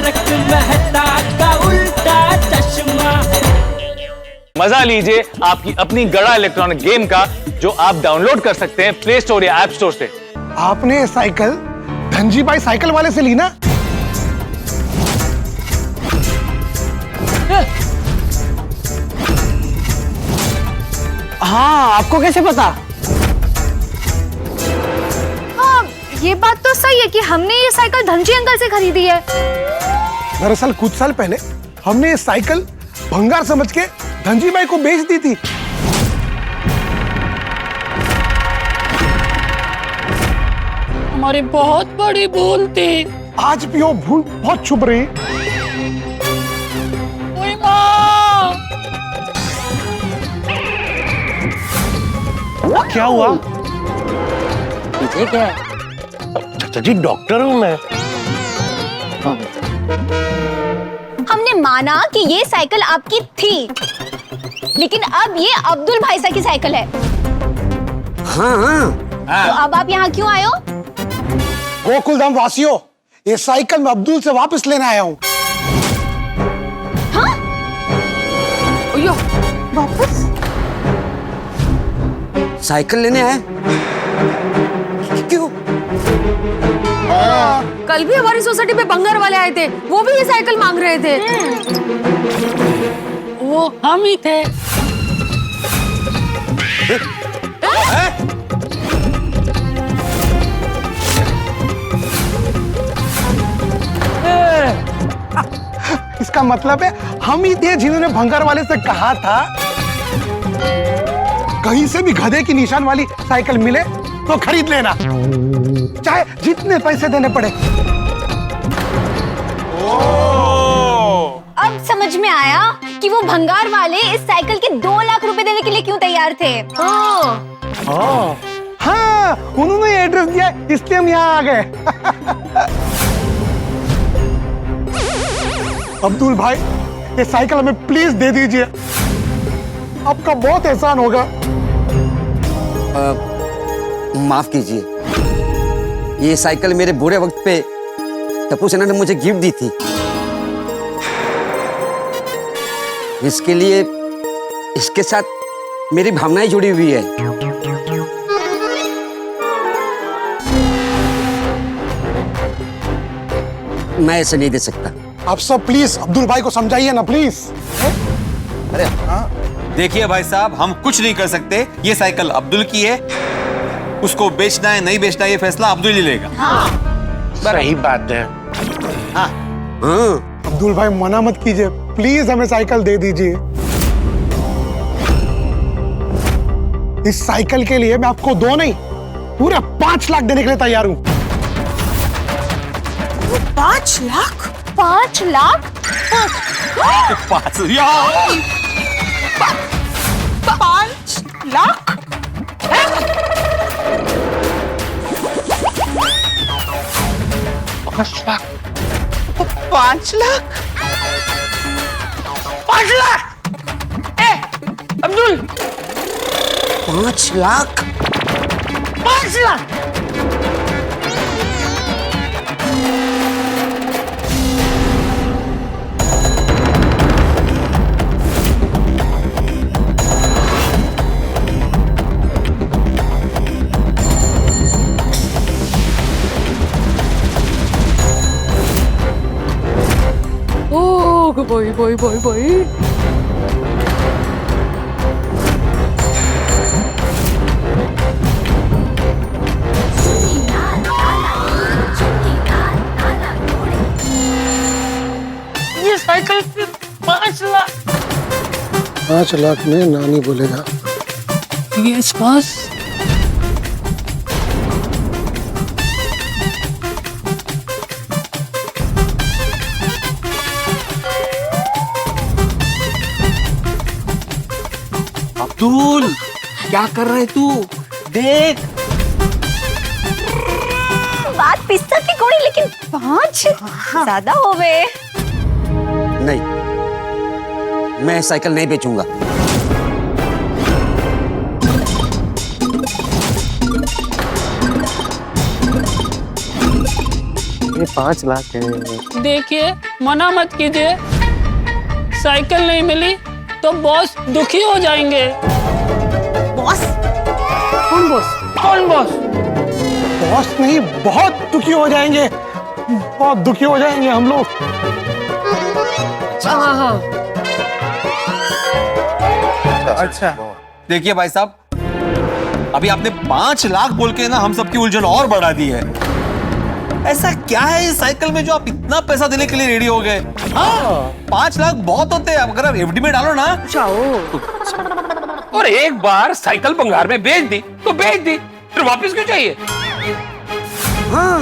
तारक मेहता का उल्टा चश्मा। मजा लीजिए आपकी अपनी गड़ा इलेक्ट्रॉनिक गेम का, जो आप डाउनलोड कर सकते हैं प्ले स्टोर या ऐप स्टोर से। आपने ये साइकिल धनजी भाई साइकिल वाले से ली ना? हाँ, आपको कैसे पता? हाँ, ये बात तो सही है कि हमने ये साइकिल धनजी अंकल से खरीदी है। दरअसल कुछ साल पहले हमने ये साइकिल भंगार समझ के धनजी भाई को बेच दी थी। हमारी बहुत बड़ी भूल थी। आज भी वो भूल बहुत छुप रही। ओए माँ! क्या हुआ? मुझे क्या? चाचा जी डॉक्टर हूँ मैं। हमने माना कि ये साइकिल आपकी थी, लेकिन अब ये अब्दुल भाई साहब की साइकिल है। हाँ। तो अब आप यहाँ क्यों आए हो? गोकुलधाम वासियों, ये साइकिल मैं अब्दुल से वापस लेने आया हूँ। वापस? साइकिल लेने आए? क्यों? कल भी हमारी सोसाइटी पे बंगार वाले आए थे, वो भी ये साइकिल मांग रहे थे। वो हम ही थे। इसका मतलब है हम ही थे जिन्होंने भंगार वाले से कहा था कहीं से भी गधे की निशान वाली साइकिल मिले तो खरीद लेना, चाहे जितने पैसे देने पड़े। अब समझ में आया कि वो भंगार वाले इस साइकिल के 2 लाख रुपए देने के लिए क्यों तैयार थे। हाँ, उन्होंने एड्रेस दिया इसलिए हम यहाँ आ गए। अब्दुल भाई, ये साइकिल हमें प्लीज दे दीजिए, आपका बहुत एहसान होगा। माफ कीजिए, ये साइकिल मेरे बुरे वक्त पे टप्पू सेना ने मुझे गिफ्ट दी थी। इसके लिए इसके साथ मेरी भावनाएं जुड़ी हुई है। मैं ऐसे नहीं दे सकता। आप सब प्लीज अब्दुल भाई को समझाइए ना प्लीज। अरे देखिए भाई साहब, हम कुछ नहीं कर सकते। ये साइकिल अब्दुल की है, उसको बेचना है नहीं बेचना ये फैसला अब्दुल ही लेगा। सही बात है। हाँ, अब्दुल भाई मना मत कीजिए, प्लीज हमें साइकिल दे दीजिए। इस साइकिल के लिए मैं आपको 2 नहीं पूरे 5 लाख देने के लिए तैयार हूँ। 5 लाख? 5 लाख? 5 लाख? 5 लाख? 5 लाख? अब्दुल, 5 लाख? 5 लाख? भाई। ये साइकिल सिर्फ 5 लाख। 5 लाख में नानी बोलेगा। Yes boss. अब्दुल, क्या कर रहे तू? देख। बात पिस्ता की कोड़ी, लेकिन 5 ज्यादा हो गए। नहीं, मैं साइकिल नहीं बेचूंगा। ये 5 लाख है। देखिए मना मत कीजिए, साइकिल नहीं मिली तो बॉस दुखी हो जाएंगे। बॉस? कौन बॉस? कौन बॉस? बॉस नहीं, बहुत दुखी हो जाएंगे, बहुत दुखी हो जाएंगे हम लोग। हाँ हाँ। अच्छा देखिए भाई साहब, अभी आपने 5 लाख बोल के ना हम सबकी उलझन और बढ़ा दी है। ऐसा क्या है इस साइकिल में जो आप इतना पैसा देने के लिए रेडी हो गए? हाँ, 5 लाख बहुत होते हैं, अगर आप एफडी में डालो ना। और एक बार साइकिल भंगार में बेच दी तो बेच दी, फिर वापस क्यों चाहिए? हाँ,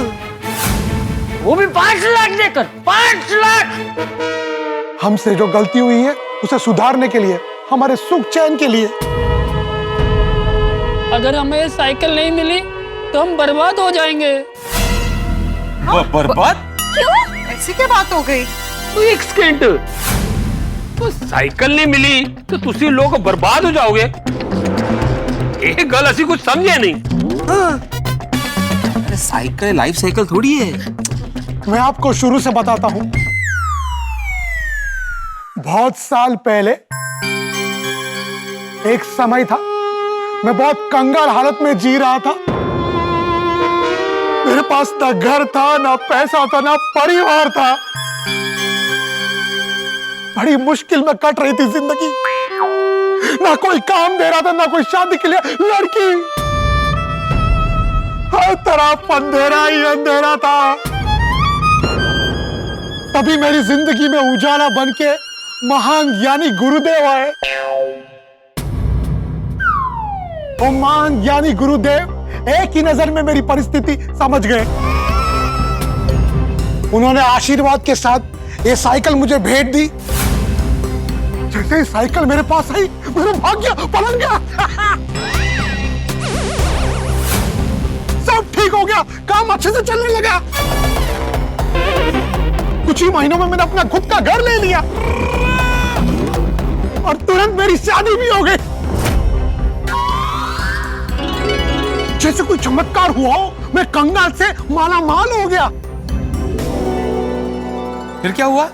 वो भी 5 लाख देकर। 5 लाख! हमसे जो गलती हुई है उसे सुधारने के लिए, हमारे सुख चैन के लिए। अगर हमें साइकिल नहीं मिली तो हम बर्बाद हो जाएंगे। बर्बाद? ऐसी क्या बात हो गई? तो एक सेकंड, तो साइकिल नहीं मिली तो तुसी लोग बर्बाद हो जाओगे? एक गल असी कुछ समझे नहीं। अरे साइकिल लाइफ साइकिल थोड़ी है। मैं आपको शुरू से बताता हूं। बहुत साल पहले एक समय था, मैं बहुत कंगाल हालत में जी रहा था। मेरे पास ना घर था, ना पैसा था, ना परिवार था। बड़ी मुश्किल में कट रही थी जिंदगी। ना कोई काम दे रहा था, ना कोई शादी के लिए लड़की। हर तरफ अंधेरा ही अंधेरा था। तभी मेरी जिंदगी में उजाला बनके महान ज्ञानी गुरुदेव आए। वो महान ज्ञानी गुरुदेव एक ही नजर में मेरी परिस्थिति समझ गए। उन्होंने आशीर्वाद के साथ ये साइकिल मुझे भेंट दी। जैसे ही साइकिल मेरे पास आई, मेरा भाग्य पलट गया। सब ठीक हो गया, काम अच्छे से चलने लगा। कुछ ही महीनों में मैंने अपना खुद का घर ले लिया और तुरंत मेरी शादी भी हो गई। जैसे कोई चमत्कार हुआ हो, मैं कंगाल से माला माल हो गया। फिर क्या हुआ?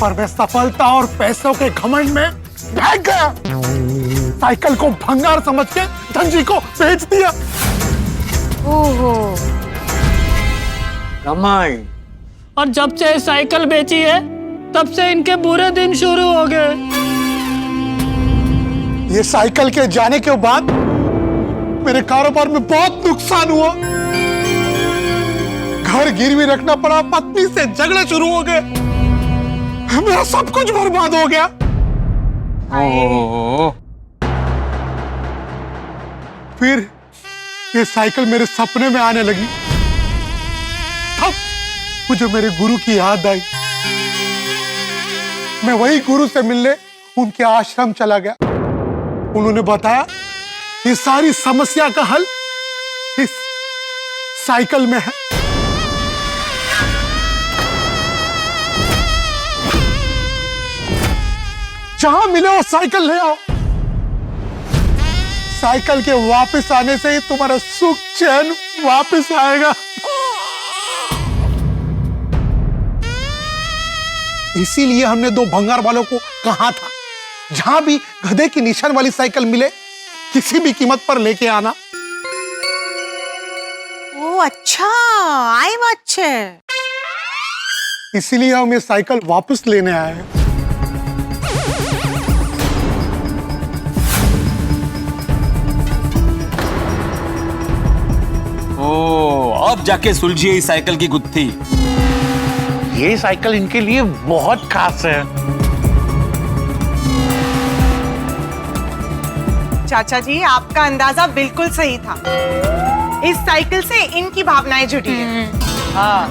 पर मैं सफलता और पैसों के घमंड में भाग गया। साइकिल को भंगार समझ के धनजी को बेच दिया। ओहो। कमाल। और जब से साइकिल बेची है तब से इनके बुरे दिन शुरू हो गए। ये साइकिल के जाने के बाद मेरे कारोबार में बहुत नुकसान हुआ। घर गिरवी रखना पड़ा, पत्नी से झगड़े शुरू हो गए, मेरा सब कुछ बर्बाद हो गया। फिर ये साइकिल मेरे सपने में आने लगी। तब मुझे मेरे गुरु की याद आई। मैं वही गुरु से मिलने उनके आश्रम चला गया। उन्होंने बताया ये सारी समस्या का हल इस साइकिल में है। जहां मिले वो साइकिल ले आओ। साइकिल के वापस आने से ही तुम्हारा सुख चैन वापस आएगा। इसीलिए हमने 2 भंगार वालों को कहा था, जहां भी गधे की निशान वाली साइकिल मिले किसी भी कीमत पर लेके आना। ओ अच्छा, आई बात है। इसीलिए हम ये साइकिल वापस लेने आए हैं। अब जाके सुलझिए इस साइकिल की गुत्थी। ये साइकिल इनके लिए बहुत खास है। चाचा जी, आपका अंदाजा बिल्कुल सही था। इस साइकिल से इनकी भावनाएं जुड़ी हैं। हाँ,